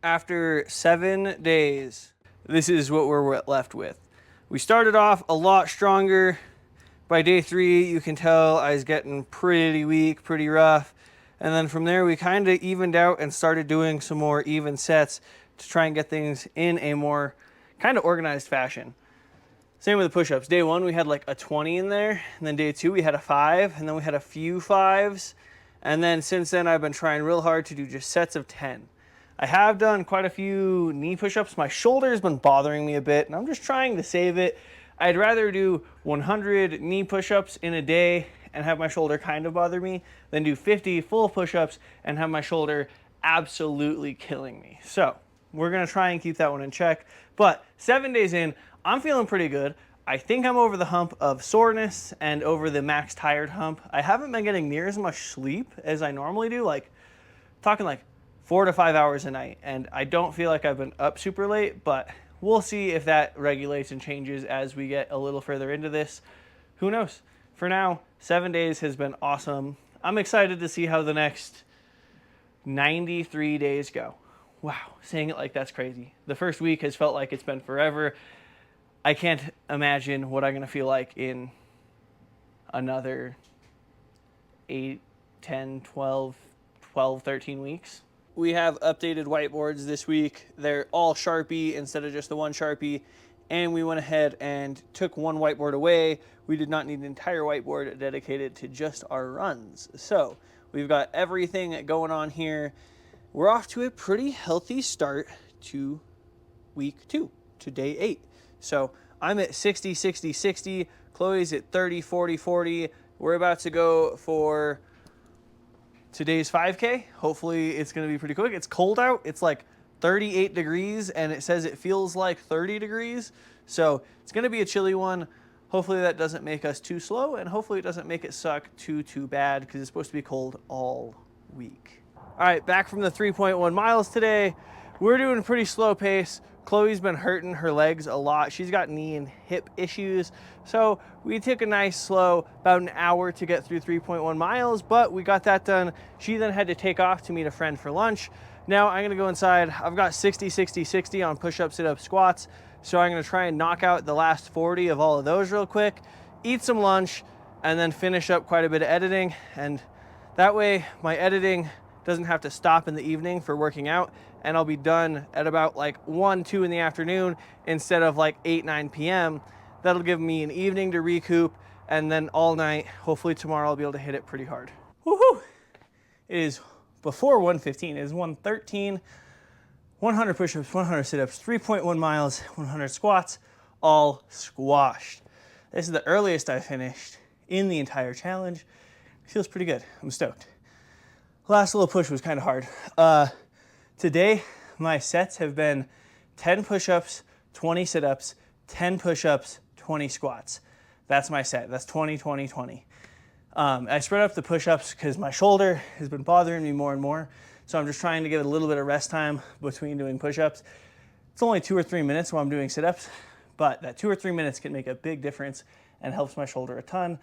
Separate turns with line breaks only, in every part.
After 7 days, this is what we're left with. We started off a lot stronger. By day 3, you can tell I was getting pretty weak, pretty rough. And then from there, we kind of evened out and started doing some more even sets to try and get things in a more kind of organized fashion. Same with the push-ups. Day 1, we had like a 20 in there. And then day 2, we had a 5. And then we had a few 5s. And then since then, I've been trying real hard to do just sets of 10. I have done quite a few knee push-ups. My shoulder's been bothering me a bit, and I'm just trying to save it. I'd rather do 100 knee push-ups in a day and have my shoulder kind of bother me than do 50 full push-ups and have my shoulder absolutely killing me. So we're gonna try and keep that one in check. But 7 days in, I'm feeling pretty good. I think I'm over the hump of soreness and over the max tired hump. I haven't been getting near as much sleep as I normally do, talking 4 to 5 hours a night, and I don't feel like I've been up super late, but we'll see if that regulates and changes as we get a little further into this. Who knows? For now, 7 days has been awesome. I'm excited to see how the next 93 days go. Wow, saying it like that's crazy. The first week has felt like it's been forever. I can't imagine what I'm going to feel like in another 8, 10, 12, 13 weeks. We have updated whiteboards this week. They're all Sharpie instead of just the one Sharpie. And we went ahead and took one whiteboard away. We did not need an entire whiteboard dedicated to just our runs. So we've got everything going on here. We're off to a pretty healthy start to week 2, to day 8. So I'm at 60, 60, 60. Chloe's at 30, 40, 40. We're about to go for today's 5K. Hopefully it's going to be pretty quick. It's cold out. It's like 38 degrees and it says it feels like 30 degrees. So it's going to be a chilly one. Hopefully that doesn't make us too slow, and hopefully it doesn't make it suck too bad, because it's supposed to be cold all week. All right, back from the 3.1 miles today. We're doing a pretty slow pace. Chloe's been hurting her legs a lot. She's got knee and hip issues. So we took a nice slow, about an hour to get through 3.1 miles, but we got that done. She then had to take off to meet a friend for lunch. Now I'm gonna go inside. I've got 60, 60, 60 on push-ups, sit-ups, squats. So I'm gonna try and knock out the last 40 of all of those real quick, eat some lunch, and then finish up quite a bit of editing. And that way my editing doesn't have to stop in the evening for working out, and I'll be done at about 1, 2 in the afternoon instead of 8, 9 p.m. That'll give me an evening to recoup, and then all night, hopefully tomorrow I'll be able to hit it pretty hard. Woohoo! It is before 1:15, it is 1:13, 100 push-ups, 100 sit-ups, 3.1 miles, 100 squats, all squashed. This is the earliest I finished in the entire challenge. It feels pretty good, I'm stoked. Last little push was kind of hard. Today, my sets have been 10 push-ups, 20 sit-ups, 10 push-ups, 20 squats. That's my set. That's 20, 20, 20. I spread up the push-ups because my shoulder has been bothering me more and more. So I'm just trying to give it a little bit of rest time between doing push-ups. It's only 2 or 3 minutes while I'm doing sit-ups, but that 2 or 3 minutes can make a big difference and helps my shoulder a ton.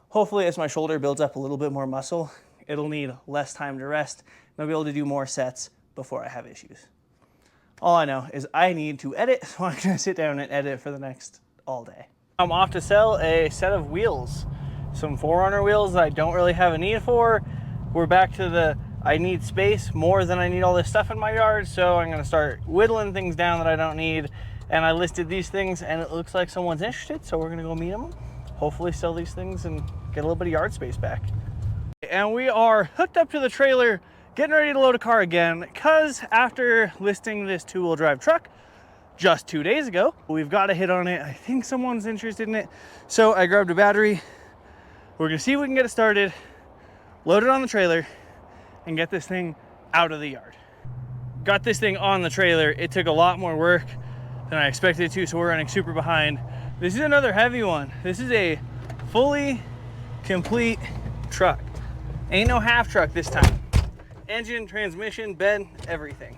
Hopefully, as my shoulder builds up a little bit more muscle, it'll need less time to rest, and I'll be able to do more sets before I have issues. All I know is I need to edit, so I'm gonna sit down and edit for the next all day. I'm off to sell a set of wheels, some 4Runner wheels that I don't really have a need for. We're back to the I need space more than I need all this stuff in my yard, so I'm gonna start whittling things down that I don't need. And I listed these things and it looks like someone's interested, so we're gonna go meet them, hopefully sell these things and get a little bit of yard space back. And we are hooked up to the trailer, getting ready to load a car again, because after listing this 2-wheel drive truck just 2 days ago, we've got a hit on it. I think someone's interested in it. So I grabbed a battery. We're gonna see if we can get it started, load it on the trailer, and get this thing out of the yard. Got this thing on the trailer. It took a lot more work than I expected it to, so we're running super behind. This is another heavy one. This is a fully complete truck. Ain't no half truck this time. Engine, transmission, bed, everything.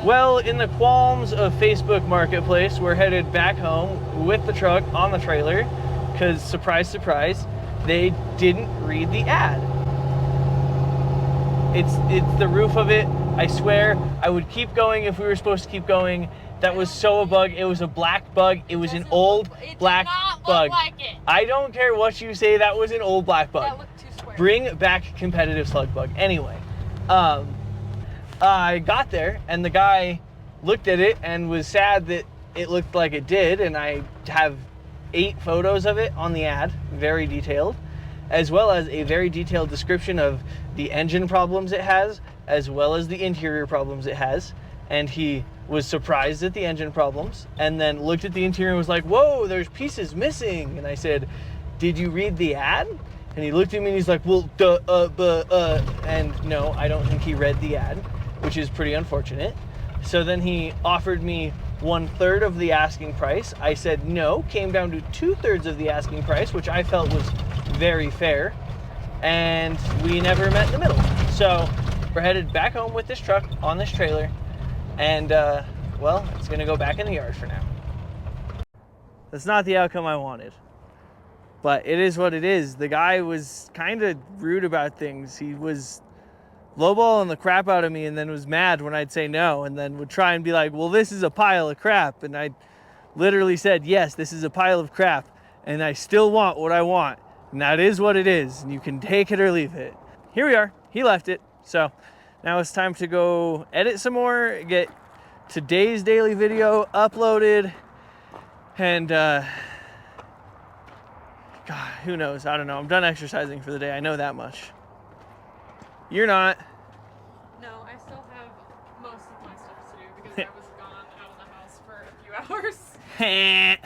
Well, in the qualms of Facebook Marketplace, we're headed back home with the truck on the trailer, because surprise, surprise, they didn't read the ad. It's the roof of it I swear I would keep going if we were supposed to keep going. That was so a bug. It was a black bug. It was an old black bug.
Like it.
I don't care what you say. That was an old black bug.
That looked too square.
Bring back competitive slug bug. Anyway, I got there and the guy looked at it and was sad that it looked like it did. And I have 8 photos of it on the ad, very detailed, as well as a very detailed description of the engine problems it has, as well as the interior problems it has. And he was surprised at the engine problems and then looked at the interior and was like, whoa, there's pieces missing. And I said, did you read the ad? And he looked at me and he's like, well, and no, I don't think he read the ad, which is pretty unfortunate. So then he offered me 1/3 of the asking price. I said no, came down to 2/3 of the asking price, which I felt was very fair. And we never met in the middle. So we're headed back home with this truck on this trailer. And, well, it's gonna go back in the yard for now. That's not the outcome I wanted. But it is what it is. The guy was kind of rude about things. He was lowballing the crap out of me and then was mad when I'd say no. And then would try and be like, well, this is a pile of crap. And I literally said, yes, this is a pile of crap. And I still want what I want. And that is what it is. And you can take it or leave it. Here we are. He left it. So now it's time to go edit some more, get today's daily video uploaded, and God, who knows? I don't know. I'm done exercising for the day. I know that much. You're not.
No, I still have most of my stuff to do because I was gone out of the house for a few hours.